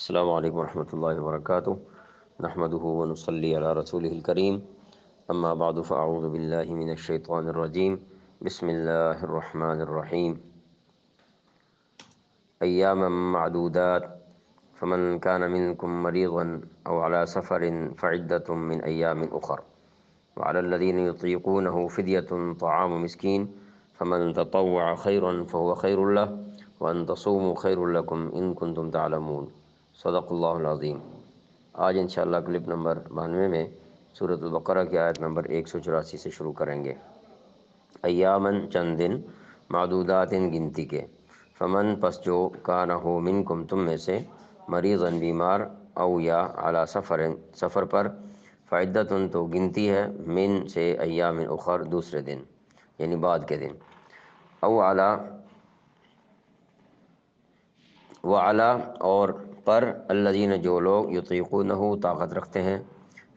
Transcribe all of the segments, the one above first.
السلام علیکم ورحمۃ اللہ وبرکاتہ نحمده ونصلی علی رسوله الکریم اما بعد فاعوذ باللہ من الشیطان الرجیم بسم اللہ الرحمن الرحیم ایاما معدودات فمن كان منكم مريضا او على سفر فعدة من ایام اخر وعلى الذين يطيقونه فدية طعام مسكين فمن تطوع خيرا فهو خير له وان تصوموا خير لكم ان كنتم تعلمون صدق اللہ العظیم۔ آج انشاءاللہ کلپ نمبر 92 میں سورۃ البقرہ کی آیت نمبر 184 سے شروع کریں گے۔ ایامن چند دن، معدودات گنتی کے، فمن پس جو کانا ہو منکم تم میں سے، مریضاً بیمار، او یا علی سفر پر، فعدتن تو گنتی ہے، من سے ایام اخر دوسرے دن یعنی بعد کے دن، او علی وعلا اور پر، الذین جو لوگ، یطیقونہ طاقت رکھتے ہیں،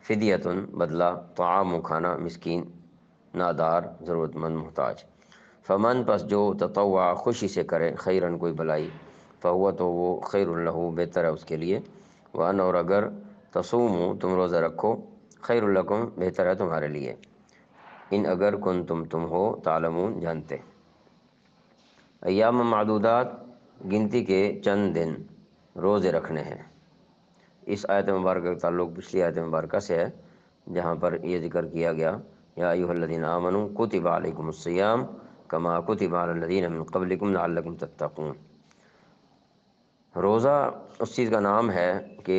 فدیتن بدلہ، طعام کھانا، مسکین نادار ضرورت مند محتاج، فمن پس جو تطوع خوشی سے کرے، خیرن کوئی بلائی، فہو تو وہ خیر لہ بہتر ہے اس کے لیے، وان اور اگر تصوموا تم روزہ رکھو، خیر لکم بہتر ہے تمہارے لیے، ان اگر کنتم تم ہو، تعلمون جانتے۔ ایام معدودات گنتی کے چند دن، روزے رکھنے ہیں۔ اس آیت مبارکہ کا تعلق پچھلی آیت مبارکہ سے ہے جہاں پر یہ ذکر کیا گیا، یا ایھا الذین آمنوا کتب علیکم الصیام کما کتب علی الذین من قبلکم لعلکم تتقون۔ روزہ اس چیز کا نام ہے کہ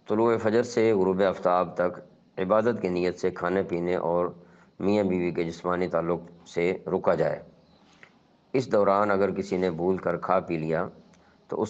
طلوع فجر سے غروب آفتاب تک عبادت کی نیت سے کھانے پینے اور میاں بیوی کے جسمانی تعلق سے رکا جائے۔ اس دوران اگر کسی نے بھول کر کھا پی لیا تو اس